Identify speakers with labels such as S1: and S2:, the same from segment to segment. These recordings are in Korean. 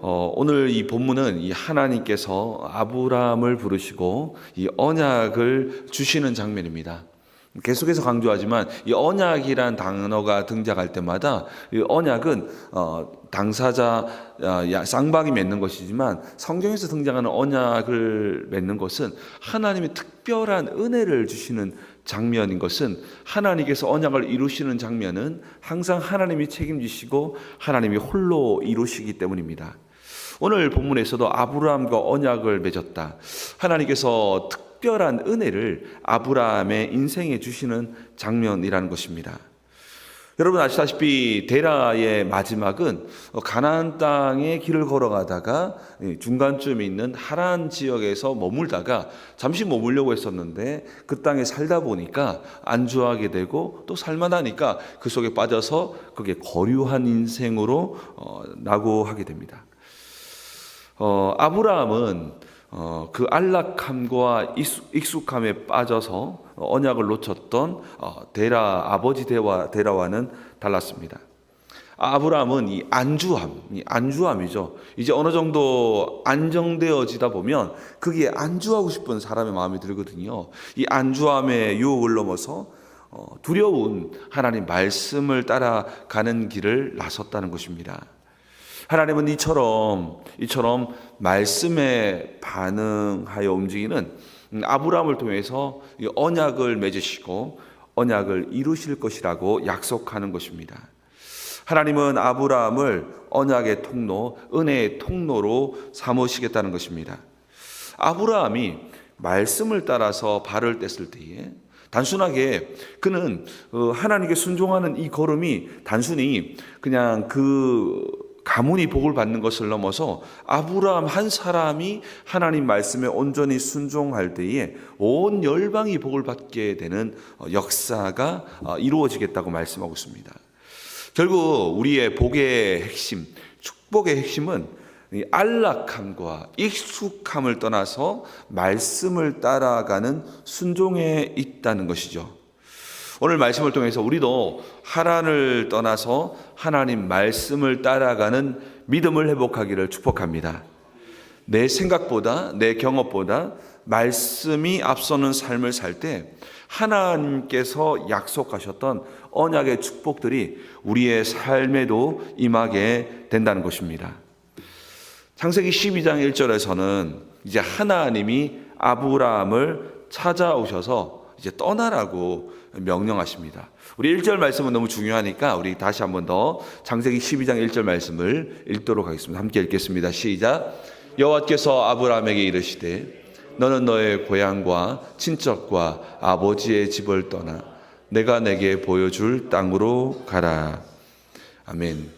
S1: 오늘 이 본문은 이 하나님께서 아브라함을 부르시고 이 언약을 주시는 장면입니다. 계속해서 강조하지만 이 언약이란 단어가 등장할 때마다 이 언약은 당사자 쌍방이 맺는 것이지만 성경에서 등장하는 언약을 맺는 것은 하나님의 특별한 은혜를 주시는 장면인 것은 하나님께서 언약을 이루시는 장면은 항상 하나님이 책임지시고 하나님이 홀로 이루시기 때문입니다. 오늘 본문에서도 아브라함과 언약을 맺었다. 하나님께서 특별한 은혜를 아브라함의 인생에 주시는 장면이라는 것입니다. 여러분 아시다시피 데라의 마지막은 가나안 땅의 길을 걸어가다가 중간쯤에 있는 하란 지역에서 머물다가 잠시 머물려고 했었는데 그 땅에 살다 보니까 안주하게 되고 또 살만하니까 그 속에 빠져서 그게 거류한 인생으로 낙오하게 됩니다. 아브라함은 그 안락함과 익숙함에 빠져서 언약을 놓쳤던 아버지 데라와는 달랐습니다. 아브라함은 이 안주함이죠. 이제 어느 정도 안정되어지다 보면 거기에 안주하고 싶은 사람의 마음이 들거든요. 이 안주함의 유혹을 넘어서 두려운 하나님 말씀을 따라가는 길을 나섰다는 것입니다. 하나님은 이처럼 말씀에 반응하여 움직이는 아브라함을 통해서 언약을 맺으시고 언약을 이루실 것이라고 약속하는 것입니다. 하나님은 아브라함을 언약의 통로, 은혜의 통로로 삼으시겠다는 것입니다. 아브라함이 말씀을 따라서 발을 뗐을 때에 단순하게 그는 하나님께 순종하는 이 걸음이 단순히 그냥 가문이 복을 받는 것을 넘어서 아브라함 한 사람이 하나님 말씀에 온전히 순종할 때에 온 열방이 복을 받게 되는 역사가 이루어지겠다고 말씀하고 있습니다. 결국 우리의 복의 핵심, 축복의 핵심은 안락함과 익숙함을 떠나서 말씀을 따라가는 순종에 있다는 것이죠. 오늘 말씀을 통해서 우리도 하란을 떠나서 하나님 말씀을 따라가는 믿음을 회복하기를 축복합니다. 내 생각보다 내 경험보다 말씀이 앞서는 삶을 살 때 하나님께서 약속하셨던 언약의 축복들이 우리의 삶에도 임하게 된다는 것입니다. 창세기 12장 1절에서는 이제 하나님이 아브라함을 찾아오셔서 이제 떠나라고 명령하십니다. 우리 1절 말씀은 너무 중요하니까 우리 다시 한번 더 창세기 12장 1절 말씀을 읽도록 하겠습니다. 함께 읽겠습니다. 시작. 여호와께서 아브라함에게 이르시되 너는 너의 고향과 친척과 아버지의 집을 떠나 내가 내게 보여줄 땅으로 가라. 아멘.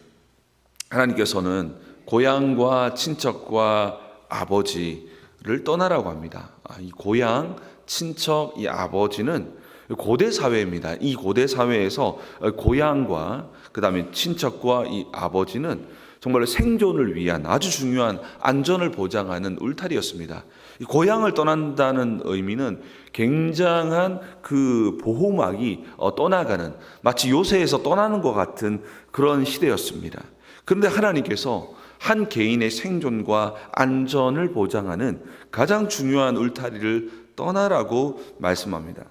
S1: 하나님께서는 고향과 친척과 아버지를 떠나라고 합니다. 이 고향, 친척, 이 아버지는 고대 사회입니다. 이 고대 사회에서 고향과 그다음에 친척과 이 아버지는 정말 생존을 위한 아주 중요한 안전을 보장하는 울타리였습니다. 이 고향을 떠난다는 의미는 굉장한 그 보호막이 떠나가는, 마치 요새에서 떠나는 것 같은 그런 시대였습니다. 그런데 하나님께서 한 개인의 생존과 안전을 보장하는 가장 중요한 울타리를 떠나라고 말씀합니다.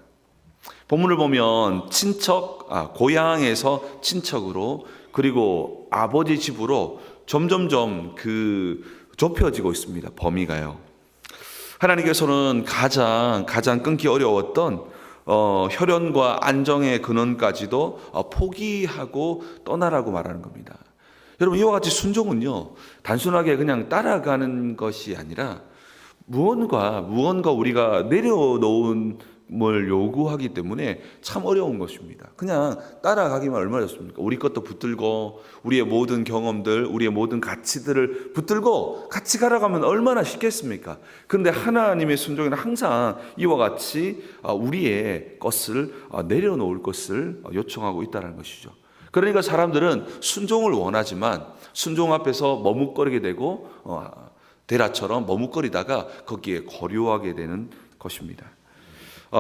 S1: 본문을 보면 고향에서 친척으로 그리고 아버지 집으로 점점점 좁혀지고 있습니다. 범위가요. 하나님께서는 가장 끊기 어려웠던 혈연과 안정의 근원까지도 포기하고 떠나라고 말하는 겁니다. 여러분 이와 같이 순종은요 단순하게 그냥 따라가는 것이 아니라 무언가 우리가 내려놓은 뭘 요구하기 때문에 참 어려운 것입니다. 그냥 따라가기만 얼마나 좋습니까? 우리 것도 붙들고 우리의 모든 경험들, 우리의 모든 가치들을 붙들고 같이 가라가면 얼마나 쉽겠습니까? 그런데 하나님의 순종에는 항상 이와 같이 우리의 것을 내려놓을 것을 요청하고 있다는 것이죠. 그러니까 사람들은 순종을 원하지만 순종 앞에서 머뭇거리게 되고 데라처럼 머뭇거리다가 거기에 거류하게 되는 것입니다.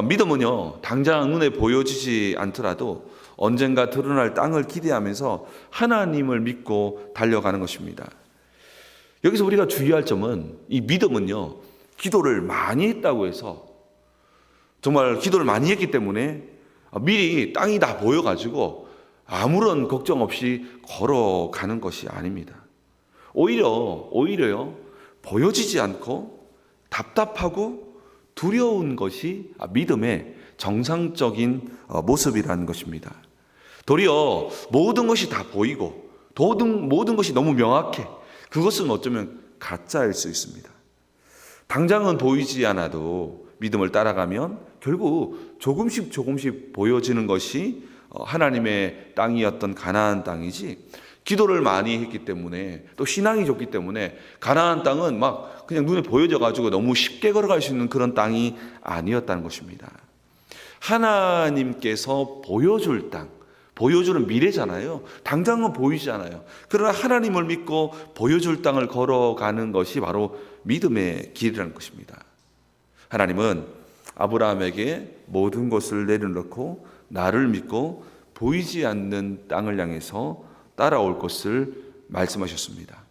S1: 믿음은요 당장 눈에 보여지지 않더라도 언젠가 드러날 땅을 기대하면서 하나님을 믿고 달려가는 것입니다. 여기서 우리가 주의할 점은 이 믿음은요, 기도를 많이 했다고 해서 정말 기도를 많이 했기 때문에 미리 땅이 다 보여가지고 아무런 걱정 없이 걸어가는 것이 아닙니다. 오히려요, 보여지지 않고 답답하고 두려운 것이 믿음의 정상적인 모습이라는 것입니다. 도리어 모든 것이 다 보이고 모든 것이 너무 명확해. 그것은 어쩌면 가짜일 수 있습니다. 당장은 보이지 않아도 믿음을 따라가면 결국 조금씩 보여지는 것이 하나님의 땅이었던 가나안 땅이지, 기도를 많이 했기 때문에 또 신앙이 좋기 때문에 가나안 땅은 막 그냥 눈에 보여져 가지고 너무 쉽게 걸어갈 수 있는 그런 땅이 아니었다는 것입니다. 하나님께서 보여줄 땅, 보여주는 미래잖아요. 당장은 보이지 않아요. 그러나 하나님을 믿고 보여줄 땅을 걸어가는 것이 바로 믿음의 길이라는 것입니다. 하나님은 아브라함에게 모든 것을 내려놓고 나를 믿고 보이지 않는 땅을 향해서 따라올 것을 말씀하셨습니다.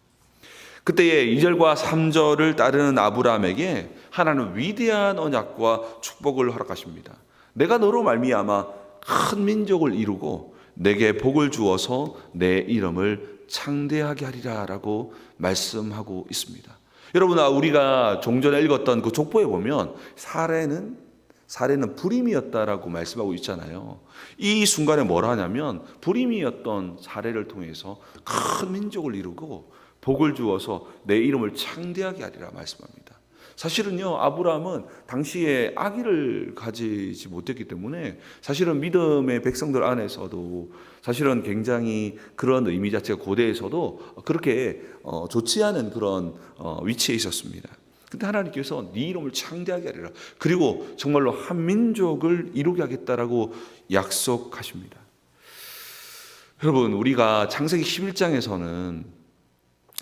S1: 그때의 2절과 3절을 따르는 아브라함에게 하나님은 위대한 언약과 축복을 허락하십니다. 내가 너로 말미암아 큰 민족을 이루고 내게 복을 주어서 내 이름을 창대하게 하리라 라고 말씀하고 있습니다. 여러분, 우리가 종전에 읽었던 그 족보에 보면 사례는 불임이었다라고 말씀하고 있잖아요. 이 순간에 뭘 하냐면 불임이었던 사례를 통해서 큰 민족을 이루고 복을 주어서 내 이름을 창대하게 하리라 말씀합니다. 사실은요, 아브라함은 당시에 아기를 가지지 못했기 때문에 사실은 믿음의 백성들 안에서도 사실은 굉장히 그런 의미 자체가 고대에서도 그렇게 좋지 않은 그런 위치에 있었습니다. 근데 하나님께서 네 이름을 창대하게 하리라, 그리고 정말로 한 민족을 이루게 하겠다라고 약속하십니다. 여러분, 우리가 창세기 11장에서는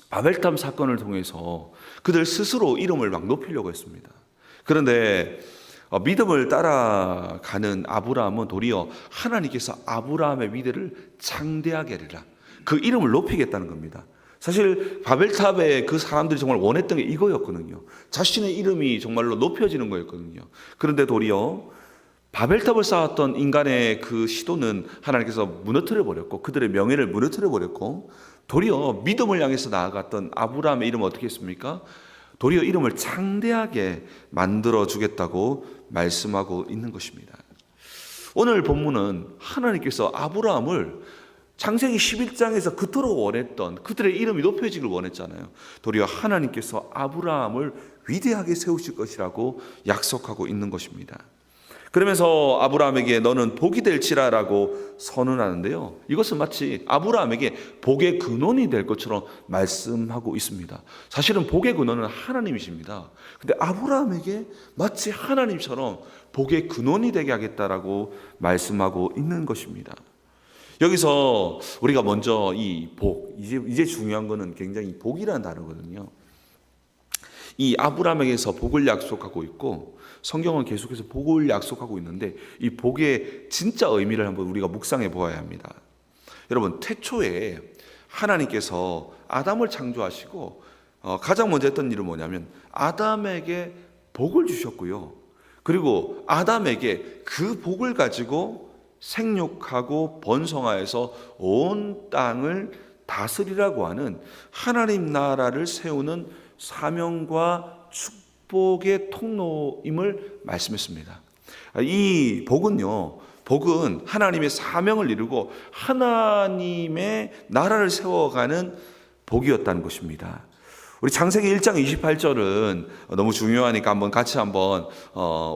S1: 바벨탑 사건을 통해서 그들 스스로 이름을 막 높이려고 했습니다. 그런데 믿음을 따라가는 아브라함은 도리어 하나님께서 아브라함의 위대를 창대하게 하리라, 그 이름을 높이겠다는 겁니다. 사실 바벨탑에 그 사람들이 정말 원했던 게 이거였거든요. 자신의 이름이 정말로 높여지는 거였거든요. 그런데 도리어 바벨탑을 쌓았던 인간의 그 시도는 하나님께서 무너뜨려 버렸고 그들의 명예를 무너뜨려 버렸고, 도리어 믿음을 향해서 나아갔던 아브라함의 이름은 어떻게 했습니까? 도리어 이름을 창대하게 만들어 주겠다고 말씀하고 있는 것입니다. 오늘 본문은 하나님께서 아브라함을 창세기 11장에서 그토록 원했던 그들의 이름이 높여지길 원했잖아요. 도리어 하나님께서 아브라함을 위대하게 세우실 것이라고 약속하고 있는 것입니다. 그러면서 아브라함에게 너는 복이 될지라라고 선언하는데요, 이것은 마치 아브라함에게 복의 근원이 될 것처럼 말씀하고 있습니다. 사실은 복의 근원은 하나님이십니다. 근데 아브라함에게 마치 하나님처럼 복의 근원이 되게 하겠다라고 말씀하고 있는 것입니다. 여기서 우리가 먼저 이 복, 이제 중요한 거는 굉장히 복이라는 단어거든요. 이 아브라함에게서 복을 약속하고 있고 성경은 계속해서 복을 약속하고 있는데 이 복의 진짜 의미를 한번 우리가 묵상해 보아야 합니다. 여러분, 태초에 하나님께서 아담을 창조하시고 가장 먼저 했던 일은 뭐냐면 아담에게 복을 주셨고요. 그리고 아담에게 그 복을 가지고 생육하고 번성하여서 온 땅을 다스리라고 하는 하나님 나라를 세우는 사명과 축복의 통로임을 말씀했습니다. 이 복은 하나님의 사명을 이루고 하나님의 나라를 세워가는 복이었다는 것입니다. 우리 창세기 1장 28절은 너무 중요하니까 같이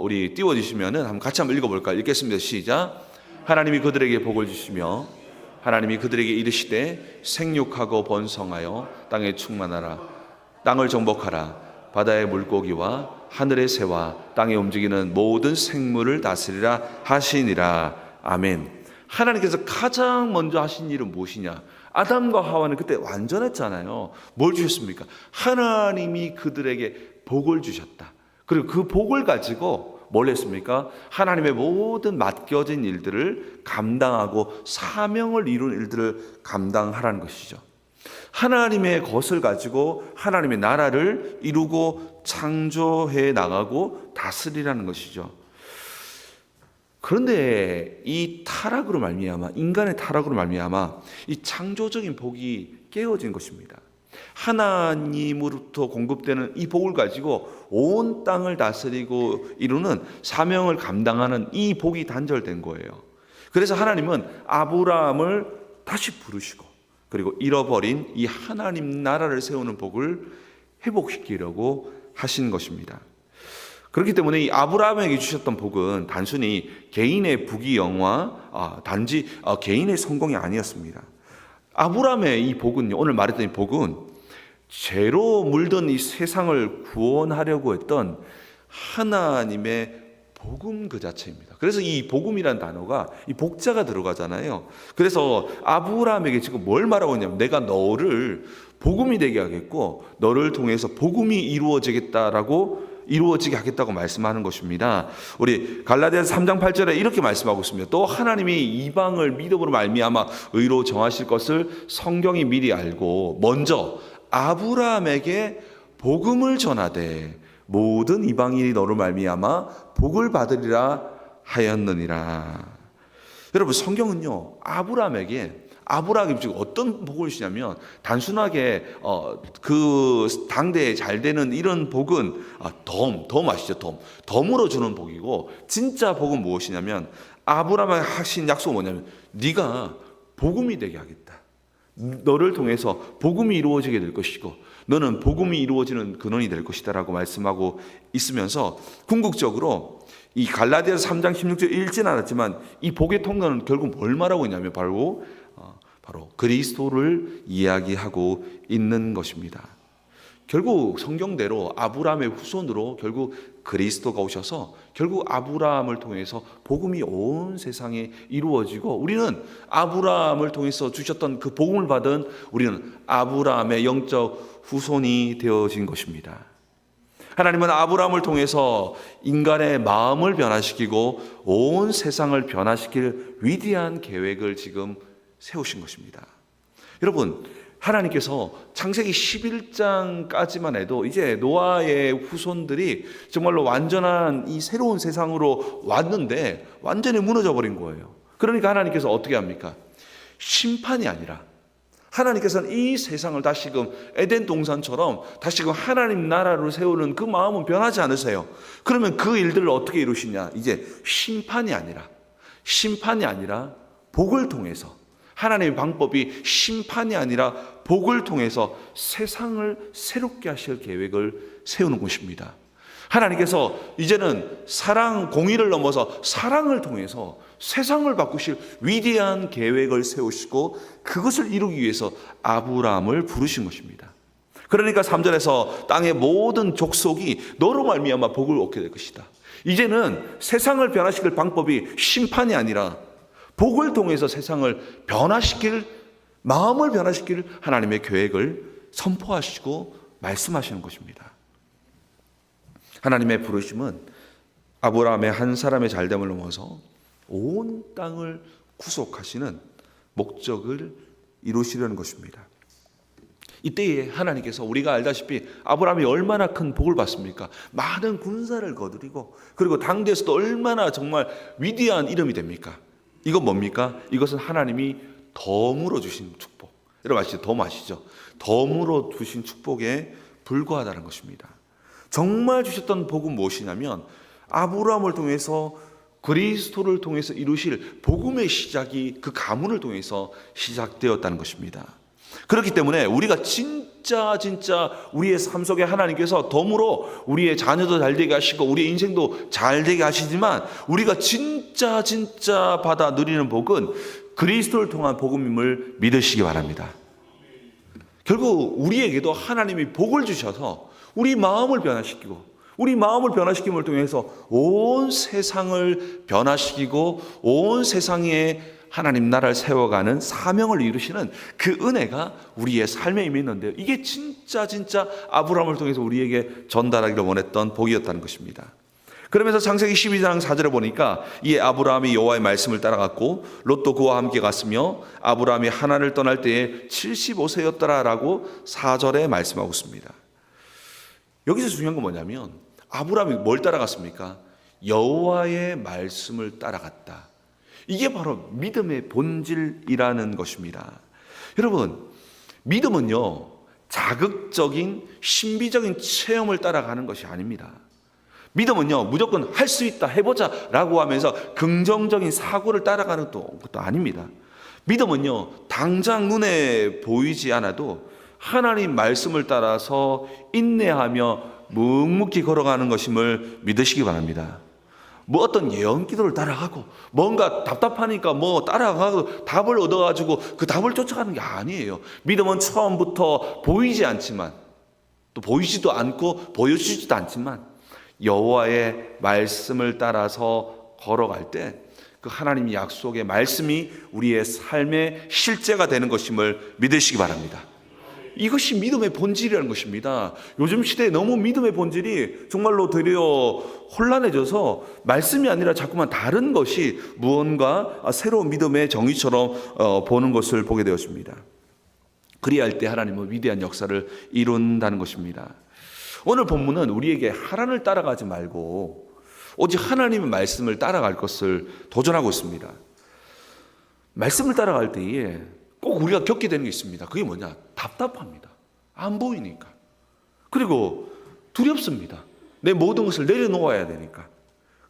S1: 우리 띄워주시면은 한번 같이 읽어볼까요? 읽겠습니다. 시작. 하나님이 그들에게 복을 주시며 하나님이 그들에게 이르시되 생육하고 번성하여 땅에 충만하라, 땅을 정복하라, 바다의 물고기와 하늘의 새와 땅에 움직이는 모든 생물을 다스리라 하시니라. 아멘. 하나님께서 가장 먼저 하신 일은 무엇이냐? 아담과 하와는 그때 완전했잖아요. 뭘 주셨습니까? 하나님이 그들에게 복을 주셨다. 그리고 그 복을 가지고 뭘 했습니까? 하나님의 모든 맡겨진 일들을 감당하고 사명을 이룬 일들을 감당하라는 것이죠. 하나님의 것을 가지고 하나님의 나라를 이루고 창조해 나가고 다스리라는 것이죠. 그런데 이 타락으로 말미암아, 인간의 타락으로 말미암아 이 창조적인 복이 깨어진 것입니다. 하나님으로부터 공급되는 이 복을 가지고 온 땅을 다스리고 이루는 사명을 감당하는 이 복이 단절된 거예요. 그래서 하나님은 아브라함을 다시 부르시고, 그리고 잃어버린 이 하나님 나라를 세우는 복을 회복시키려고 하신 것입니다. 그렇기 때문에 이 아브라함에게 주셨던 복은 단순히 개인의 부귀영화, 단지 개인의 성공이 아니었습니다. 아브라함의 이 복은요, 오늘 말했던 이 복은 죄로 물든 이 세상을 구원하려고 했던 하나님의 복음 그 자체입니다. 그래서 이 복음이라는 단어가 이 복자가 들어가잖아요. 그래서 아브라함에게 지금 뭘 말하고 있냐면, 내가 너를 복음이 되게 하겠고 너를 통해서 복음이 이루어지게 하겠다고 말씀하는 것입니다. 우리 갈라디아서 3장 8절에 이렇게 말씀하고 있습니다. 또 하나님이 이방을 믿음으로 말미암아 의로 정하실 것을 성경이 미리 알고 먼저 아브라함에게 복음을 전하되 모든 이방인이 너로 말미암아 복을 받으리라 하였느니라. 여러분, 성경은요, 아브라함에게 지금 어떤 복을 주냐면, 단순하게 그 당대에 잘 되는 이런 복은 덤 아시죠? 덤으로 주는 복이고, 진짜 복은 무엇이냐면, 아브라함에게 하신 약속은 뭐냐면, 네가 복음이 되게 하겠다. 너를 통해서 복음이 이루어지게 될 것이고 너는 복음이 이루어지는 근원이 될 것이다 라고 말씀하고 있으면서, 궁극적으로 이 갈라디아서 3장 16절 읽진 않았지만 이 복의 통로는 결국 뭘 말하고 있냐면 바로 그리스도를 이야기하고 있는 것입니다. 결국 성경대로 아브라함의 후손으로 결국 그리스도가 오셔서 결국 아브라함을 통해서 복음이 온 세상에 이루어지고, 우리는 아브라함을 통해서 주셨던 그 복음을 받은 우리는 아브라함의 영적 후손이 되어진 것입니다. 하나님은 아브라함을 통해서 인간의 마음을 변화시키고 온 세상을 변화시킬 위대한 계획을 지금 세우신 것입니다. 여러분, 하나님께서 창세기 11장까지만 해도 이제 노아의 후손들이 정말로 완전한 이 새로운 세상으로 왔는데 완전히 무너져 버린 거예요. 그러니까 하나님께서 어떻게 합니까? 심판이 아니라 하나님께서는 이 세상을 다시금 에덴 동산처럼 다시금 하나님 나라로 세우는 그 마음은 변하지 않으세요. 그러면 그 일들을 어떻게 이루시냐? 이제 심판이 아니라 복을 통해서, 하나님의 방법이 심판이 아니라 복을 통해서 세상을 새롭게 하실 계획을 세우는 것입니다. 하나님께서 이제는 사랑, 공의를 넘어서 사랑을 통해서 세상을 바꾸실 위대한 계획을 세우시고 그것을 이루기 위해서 아브라함을 부르신 것입니다. 그러니까 3절에서 땅의 모든 족속이 너로 말미암아 복을 얻게 될 것이다. 이제는 세상을 변화시킬 방법이 심판이 아니라 복을 통해서 세상을 변화시킬, 마음을 변화시킬 하나님의 계획을 선포하시고 말씀하시는 것입니다. 하나님의 부르심은 아브라함의 한 사람의 잘됨을 넘어서 온 땅을 구속하시는 목적을 이루시려는 것입니다. 이때에 하나님께서 우리가 알다시피 아브라함이 얼마나 큰 복을 받습니까? 많은 군사를 거두리고, 그리고 당대에서도 얼마나 정말 위대한 이름이 됩니까? 이건 뭡니까? 이것은 하나님이 덤으로 주신 축복. 여러분 아시죠? 덤 아시죠? 덤으로 주신 축복에 불과하다는 것입니다. 정말 주셨던 복은 무엇이냐면 아브라함을 통해서, 그리스도를 통해서 이루실 복음의 시작이 그 가문을 통해서 시작되었다는 것입니다. 그렇기 때문에 우리가 진짜 우리의 삶 속에 하나님께서 덤으로 우리의 자녀도 잘되게 하시고 우리의 인생도 잘되게 하시지만, 우리가 진짜 받아 누리는 복은 그리스도를 통한 복음임을 믿으시기 바랍니다. 결국 우리에게도 하나님이 복을 주셔서 우리 마음을 변화시킴을 통해서 온 세상을 변화시키고 온 세상에 하나님 나라를 세워가는 사명을 이루시는 그 은혜가 우리의 삶에 임해 있는데요, 이게 진짜 아브라함을 통해서 우리에게 전달하기를 원했던 복이었다는 것입니다. 그러면서 창세기 12장 4절에 보니까 이 아브라함이 여호와의 말씀을 따라갔고 롯도 그와 함께 갔으며 아브라함이 하란을 떠날 때에 75세였더라라고 4절에 말씀하고 있습니다. 여기서 중요한 건 뭐냐면 아브라함이 뭘 따라갔습니까? 여호와의 말씀을 따라갔다. 이게 바로 믿음의 본질이라는 것입니다. 여러분, 믿음은요, 자극적인 신비적인 체험을 따라가는 것이 아닙니다. 믿음은요, 무조건 할 수 있다, 해보자 라고 하면서 긍정적인 사고를 따라가는 것도 아닙니다. 믿음은요, 당장 눈에 보이지 않아도 하나님 말씀을 따라서 인내하며 묵묵히 걸어가는 것임을 믿으시기 바랍니다. 뭐 어떤 예언 기도를 따라가고 뭔가 답답하니까 뭐 따라가고 답을 얻어가지고 그 답을 쫓아가는 게 아니에요. 믿음은 처음부터 보이지 않지만 또 보이지도 않고 보여주지도 않지만 여호와의 말씀을 따라서 걸어갈 때 그 하나님의 약속의 말씀이 우리의 삶의 실제가 되는 것임을 믿으시기 바랍니다. 이것이 믿음의 본질이라는 것입니다. 요즘 시대에 너무 믿음의 본질이 정말로 되려 혼란해져서 말씀이 아니라 자꾸만 다른 것이 무언가 새로운 믿음의 정의처럼 보는 것을 보게 되었습니다. 그리할 때 하나님은 위대한 역사를 이룬다는 것입니다. 오늘 본문은 우리에게 하나님을 따라가지 말고 오직 하나님의 말씀을 따라갈 것을 도전하고 있습니다. 말씀을 따라갈 때에 꼭 우리가 겪게 되는 게 있습니다. 그게 뭐냐? 답답합니다. 안 보이니까. 그리고 두렵습니다. 내 모든 것을 내려놓아야 되니까.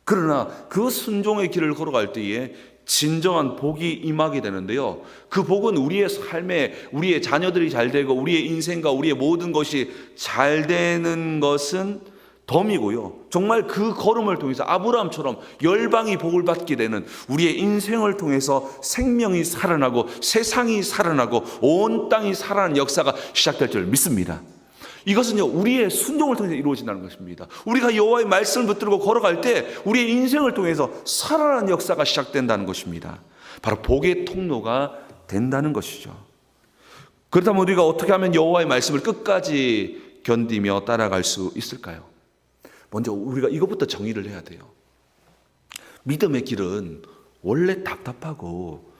S1: 그러나 그 순종의 길을 걸어갈 때에 진정한 복이 임하게 되는데요. 그 복은 우리의 삶에 우리의 자녀들이 잘 되고 우리의 인생과 우리의 모든 것이 잘 되는 것은 덤이고요. 정말 그 걸음을 통해서 아브라함처럼 열방이 복을 받게 되는 우리의 인생을 통해서 생명이 살아나고 세상이 살아나고 온 땅이 살아나는 역사가 시작될 줄 믿습니다. 이것은요, 우리의 순종을 통해서 이루어진다는 것입니다. 우리가 여호와의 말씀을 붙들고 걸어갈 때 우리의 인생을 통해서 살아나는 역사가 시작된다는 것입니다. 바로 복의 통로가 된다는 것이죠. 그렇다면 우리가 어떻게 하면 여호와의 말씀을 끝까지 견디며 따라갈 수 있을까요? 먼저 우리가 이것부터 정의를 해야 돼요. 믿음의 길은 원래 답답하고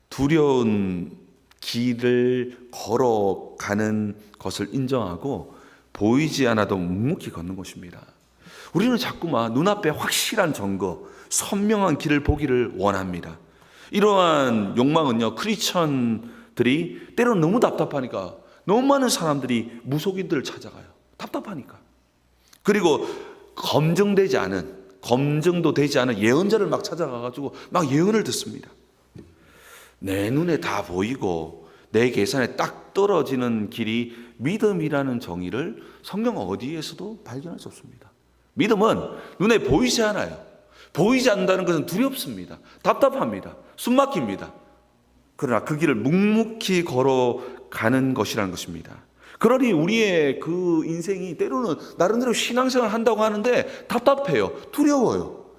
S1: 두려운 길을 걸어가는 것을 인정하고 보이지 않아도 묵묵히 걷는 것입니다. 우리는 자꾸만 눈앞에 확실한 증거, 선명한 길을 보기를 원합니다. 이러한 욕망은요, 크리스천들이 때로는 너무 답답하니까 너무 많은 사람들이 무속인들을 찾아가요. 답답하니까. 그리고 검증도 되지 않은 예언자를 막 찾아가가지고 막 예언을 듣습니다. 내 눈에 다 보이고 내 계산에 딱 떨어지는 길이 믿음이라는 정의를 성경 어디에서도 발견할 수 없습니다. 믿음은 눈에 보이지 않아요. 보이지 않는다는 것은 두렵습니다. 답답합니다. 숨막힙니다. 그러나 그 길을 묵묵히 걸어가는 것이라는 것입니다. 그러니 우리의 그 인생이 때로는 나름대로 신앙생활을 한다고 하는데 답답해요. 두려워요.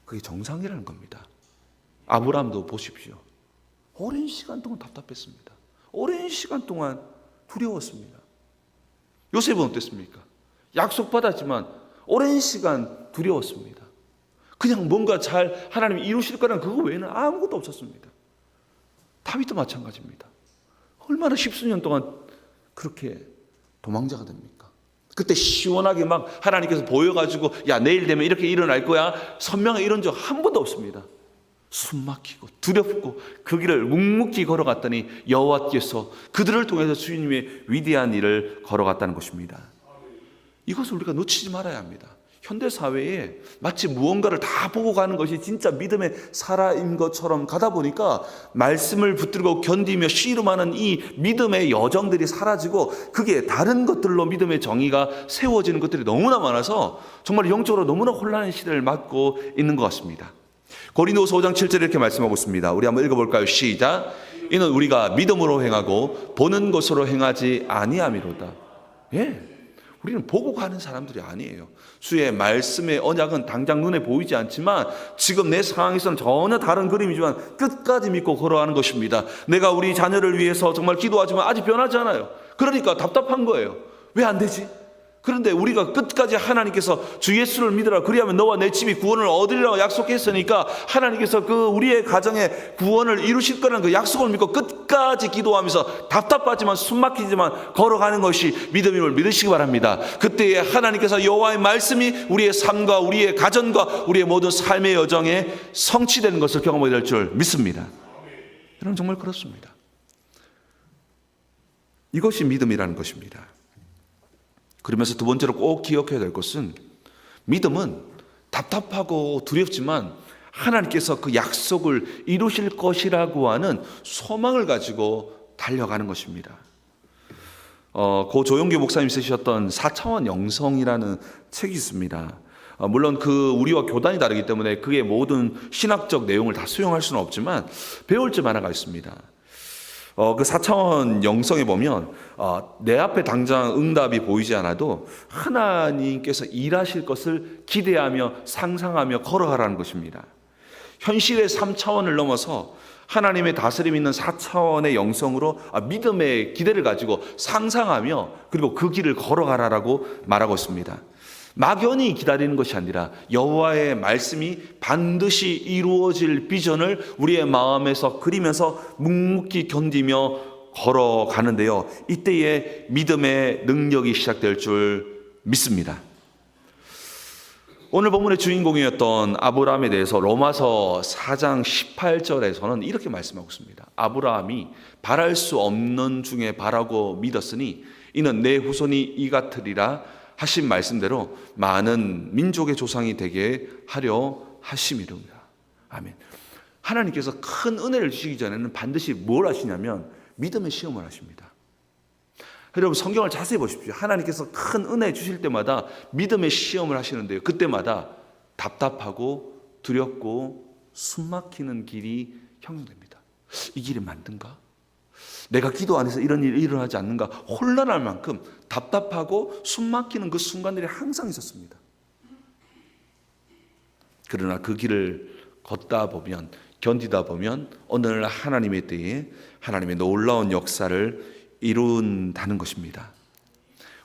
S1: 그게 정상이라는 겁니다. 아브라함도 보십시오. 오랜 시간 동안 답답했습니다. 오랜 시간 동안 두려웠습니다. 요셉은 어땠습니까? 약속받았지만 오랜 시간 두려웠습니다. 그냥 뭔가 잘 하나님이 이루실 거라는 그거 외에는 아무것도 없었습니다. 다윗도 마찬가지입니다. 얼마나 십수년 동안 그렇게 도망자가 됩니까? 그때 시원하게 막 하나님께서 보여가지고 야 내일 되면 이렇게 일어날 거야 선명하게 이런 적 한 번도 없습니다. 숨막히고 두렵고 그 길을 묵묵히 걸어갔더니 여호와께서 그들을 통해서 주님의 위대한 일을 걸어갔다는 것입니다. 이것을 우리가 놓치지 말아야 합니다. 현대사회에 마치 무언가를 다 보고 가는 것이 진짜 믿음의 살아인 것처럼 가다 보니까 말씀을 붙들고 견디며 씨름하는 이 믿음의 여정들이 사라지고 그게 다른 것들로 믿음의 정의가 세워지는 것들이 너무나 많아서 정말 영적으로 너무나 혼란한 시대를 맞고 있는 것 같습니다. 고린도후서 5장 7절에 이렇게 말씀하고 있습니다. 우리 한번 읽어볼까요? 시작. 이는 우리가 믿음으로 행하고 보는 것으로 행하지 아니함이로다. 예. 우리는 보고 가는 사람들이 아니에요. 주의 말씀의 언약은 당장 눈에 보이지 않지만 지금 내 상황에서는 전혀 다른 그림이지만 끝까지 믿고 걸어가는 것입니다. 내가 우리 자녀를 위해서 정말 기도하지만 아직 변하지 않아요. 그러니까 답답한 거예요. 왜 안 되지? 그런데 우리가 끝까지 하나님께서 주 예수를 믿으라 그리하면 너와 내 집이 구원을 얻으리라고 약속했으니까 하나님께서 그 우리의 가정의 구원을 이루실 거라는 그 약속을 믿고 끝까지 기도하면서 답답하지만 숨막히지만 걸어가는 것이 믿음임을 믿으시기 바랍니다. 그때에 하나님께서 여호와의 말씀이 우리의 삶과 우리의 가정과 우리의 모든 삶의 여정에 성취되는 것을 경험하게 될 줄 믿습니다. 여러분 정말 그렇습니다. 이것이 믿음이라는 것입니다. 그러면서 두 번째로 꼭 기억해야 될 것은 믿음은 답답하고 두렵지만 하나님께서 그 약속을 이루실 것이라고 하는 소망을 가지고 달려가는 것입니다. 고 조용기 목사님 쓰셨던 4차원 영성이라는 책이 있습니다. 물론 그 우리와 교단이 다르기 때문에 그의 모든 신학적 내용을 다 수용할 수는 없지만 배울 점 하나가 있습니다. 그 4차원 영성에 보면 내 앞에 당장 응답이 보이지 않아도 하나님께서 일하실 것을 기대하며 상상하며 걸어가라는 것입니다. 현실의 3차원을 넘어서 하나님의 다스림 있는 4차원의 영성으로 믿음의 기대를 가지고 상상하며 그리고 그 길을 걸어가라라고 말하고 있습니다. 막연히 기다리는 것이 아니라 여호와의 말씀이 반드시 이루어질 비전을 우리의 마음에서 그리면서 묵묵히 견디며 걸어가는데요. 이때에 믿음의 능력이 시작될 줄 믿습니다. 오늘 본문의 주인공이었던 아브라함에 대해서 로마서 4장 18절에서는 이렇게 말씀하고 있습니다. 아브라함이 바랄 수 없는 중에 바라고 믿었으니 이는 내 후손이 이 같으리라 하신 말씀대로 많은 민족의 조상이 되게 하려 하심이로다. 아멘. 하나님께서 큰 은혜를 주시기 전에는 반드시 뭘 하시냐면 믿음의 시험을 하십니다. 여러분 성경을 자세히 보십시오. 하나님께서 큰 은혜 주실 때마다 믿음의 시험을 하시는데요. 그때마다 답답하고 두렵고 숨막히는 길이 형성됩니다. 이 길이 맞는가? 내가 기도 안에서 이런 일이 일어나지 않는가 혼란할 만큼 답답하고 숨막히는 그 순간들이 항상 있었습니다. 그러나 그 길을 걷다 보면 견디다 보면 어느 날 하나님의 때에 하나님의 놀라운 역사를 이룬다는 것입니다.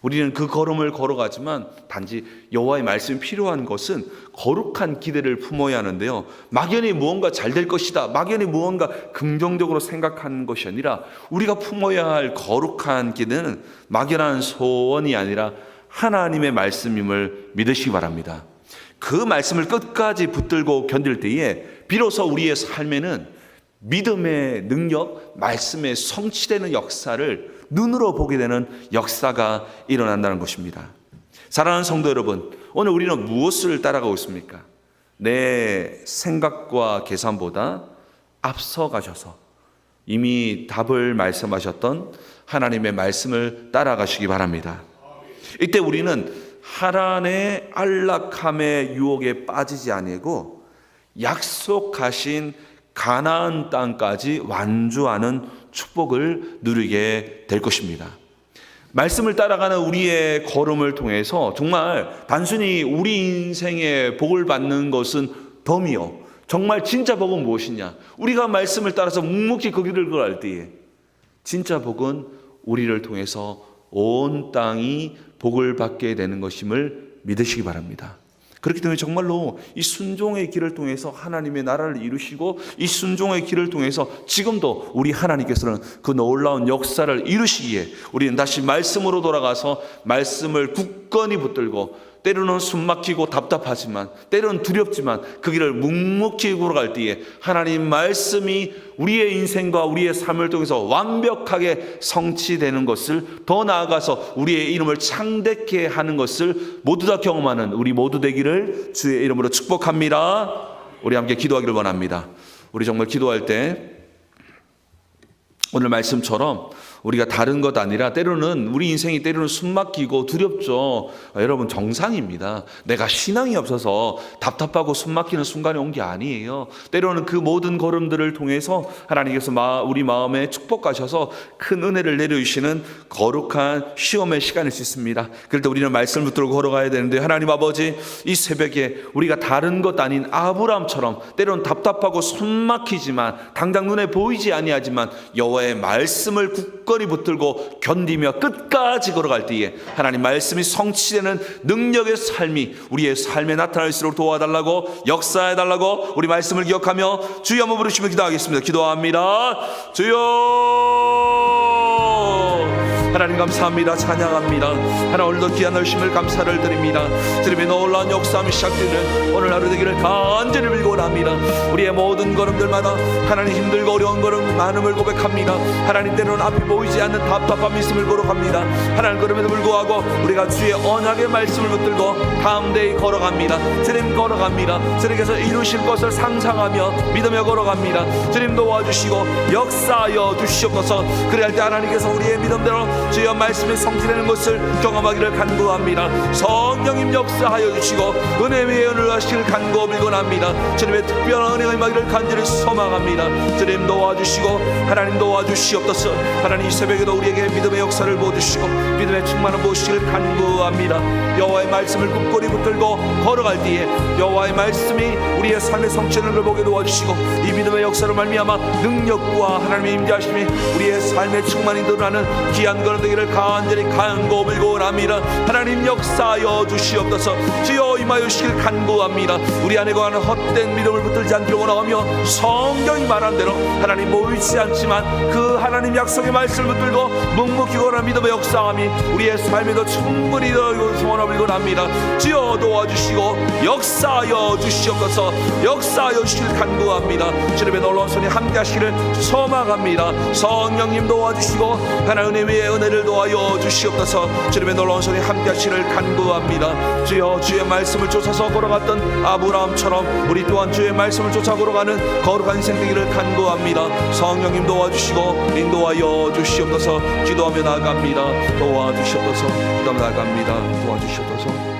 S1: 우리는 그 걸음을 걸어가지만 단지 여호와의 말씀이 필요한 것은 거룩한 기대를 품어야 하는데요. 막연히 무언가 잘 될 것이다, 막연히 무언가 긍정적으로 생각하는 것이 아니라 우리가 품어야 할 거룩한 기대는 막연한 소원이 아니라 하나님의 말씀임을 믿으시기 바랍니다. 그 말씀을 끝까지 붙들고 견딜 때에 비로소 우리의 삶에는 믿음의 능력, 말씀의 성취되는 역사를 눈으로 보게 되는 역사가 일어난다는 것입니다. 사랑하는 성도 여러분, 오늘 우리는 무엇을 따라가고 있습니까? 내 생각과 계산보다 앞서가셔서 이미 답을 말씀하셨던 하나님의 말씀을 따라가시기 바랍니다. 이때 우리는 하란의 안락함의 유혹에 빠지지 아니고 약속하신 가나안 땅까지 완주하는 축복을 누리게 될 것입니다. 말씀을 따라가는 우리의 걸음을 통해서 정말 단순히 우리 인생의 복을 받는 것은 덤이요. 정말 진짜 복은 무엇이냐? 우리가 말씀을 따라서 묵묵히 그 길을 걸어갈 때에 진짜 복은 우리를 통해서 온 땅이 복을 받게 되는 것임을 믿으시기 바랍니다. 그렇기 때문에 정말로 이 순종의 길을 통해서 하나님의 나라를 이루시고 이 순종의 길을 통해서 지금도 우리 하나님께서는 그 놀라운 역사를 이루시기에 우리는 다시 말씀으로 돌아가서 말씀을 굳건히 붙들고 때로는 숨막히고 답답하지만 때로는 두렵지만 그 길을 묵묵히 걸어갈 때에 하나님 말씀이 우리의 인생과 우리의 삶을 통해서 완벽하게 성취되는 것을 더 나아가서 우리의 이름을 창대케 하는 것을 모두 다 경험하는 우리 모두 되기를 주의 이름으로 축복합니다. 우리 함께 기도하기를 원합니다. 우리 정말 기도할 때 오늘 말씀처럼 우리가 다른 것 아니라 때로는 우리 인생이 때로는 숨막히고 두렵죠. 여러분 정상입니다. 내가 신앙이 없어서 답답하고 숨막히는 순간이 온 게 아니에요. 때로는 그 모든 걸음들을 통해서 하나님께서 우리 마음에 축복하셔서 큰 은혜를 내려주시는 거룩한 시험의 시간일 수 있습니다. 그럴 때 우리는 말씀을 붙들고 걸어가야 되는데 하나님 아버지 이 새벽에 우리가 다른 것 아닌 아브라함처럼 때로는 답답하고 숨막히지만 당장 눈에 보이지 아니하지만 여호와의 말씀을 굳건히 굳건히 붙들고 견디며 끝까지 걸어갈 때에 하나님 말씀이 성취되는 능력의 삶이 우리의 삶에 나타날 수 있도록 도와달라고, 역사해달라고 우리 말씀을 기억하며 주여 한번 부르시며 기도하겠습니다. 기도합니다. 주여. 하나님 감사합니다. 찬양합니다. 하나님 오늘도 귀한 날심을 감사를 드립니다. 주님의 놀라운 역사함이 시작되는 오늘 하루 되기를 간절히 빌고 원합니다. 우리의 모든 걸음들마다 하나님 힘들고 어려운 걸음 많음을 고백합니다. 하나님 때로는 앞이 보이지 않는 답답함이 있음을 고백합니다. 하나님 그럼에도 불구하고 우리가 주의 언약의 말씀을 붙들고 담대히 걸어갑니다. 주님 걸어갑니다. 주님께서 이루실 것을 상상하며 믿으며 걸어갑니다. 주님 도와주시고 역사하여 주시옵소서. 그래야 할 때 하나님께서 우리의 믿음대로 주여 말씀이 성취되는 것을 경험하기를 간구합니다. 성령님 역사하여 주시고 은혜 위에 은혜를 하시기를 간구 빌곤합니다. 주님의 특별한 은혜가 임하기를 간절히 소망합니다. 주님 도와주시고 하나님 도와주시옵소서. 하나님 이 새벽에도 우리에게 믿음의 역사를 보여주시고 믿음의 충만을 보시기를 간구합니다. 여호와의 말씀을 굳건히 붙들고 걸어갈 때에 여호와의 말씀이 우리의 삶의 성취되는 걸 보게 도와주시고 이 믿음의 역사로 말미암아 능력과 하나님의 임재하심이 우리의 삶의 충만이 드러나는 귀한 걸음 되기를 간절히 간구 빌곤합니다. 하나님 역사하여 주시옵소서. 주여 임하여 주시길 간구합니다. 우리 안에 거하는 헛된 믿음을 붙들지 않기를 원하며 성경이 말한 대로 하나님 보이지 않지만 그 하나님 약속의 말씀을 붙들고 묵묵히 걸어가는 믿음의 역사함이 우리의 삶에도 충분히 소원을 빌곤합니다. 주여 도와주시고 역사하여 주시옵소서. 역사하여 주시길 간구합니다. 주님의 놀라운 손이 함께 하시기를 소망합니다. 성령님 도와주시고 하나님 은혜 위에 은혜를 도하여 주시옵소서. 주님의 놀라운 손이 함께 하시기를 간구합니다. 주여 주의 말씀을 쫓아서 걸어갔던 아브라함처럼 우리 또한 주의 말씀을 쫓아 걸어가는 거룩한 인생 되기를 간구합니다. 성령님 도와주시고 인도하여 주시옵소서. 기도하며 나아갑니다. 도와주시옵소서. 기도하며 나아갑니다. 도와주시옵소서.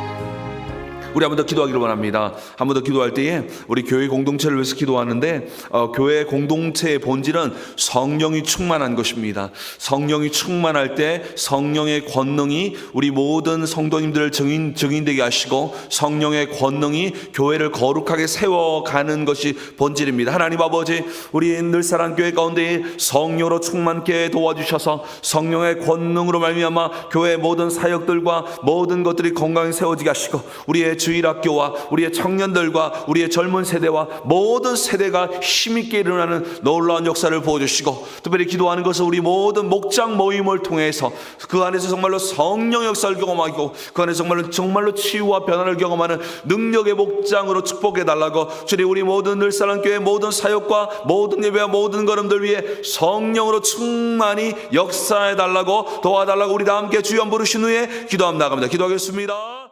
S1: 우리 한 번 더 기도하기를 원합니다. 한 번 더 기도할 때에 우리 교회 공동체를 위해서 기도하는데 교회 공동체의 본질은 성령이 충만한 것입니다. 성령이 충만할 때 성령의 권능이 우리 모든 성도님들을 증인되게 하시고 성령의 권능이 교회를 거룩하게 세워가는 것이 본질입니다. 하나님 아버지, 우리 늘사랑 교회 가운데 성령으로 충만케 도와주셔서 성령의 권능으로 말미암아 교회의 모든 사역들과 모든 것들이 건강히 세워지게 하시고 우리의 주일학교와 우리의 청년들과 우리의 젊은 세대와 모든 세대가 힘있게 일어나는 놀라운 역사를 보여주시고 특별히 기도하는 것은 우리 모든 목장 모임을 통해서 그 안에서 정말로 성령 역사를 경험하고 그 안에서 정말로 치유와 변화를 경험하는 능력의 목장으로 축복해달라고 주님 우리 모든 늘사랑교회 모든 사역과 모든 예배와 모든 걸음들 위해 성령으로 충만히 역사해달라고 도와달라고 우리 다 함께 주여 부르신 후에 기도하며 나갑니다. 기도하겠습니다.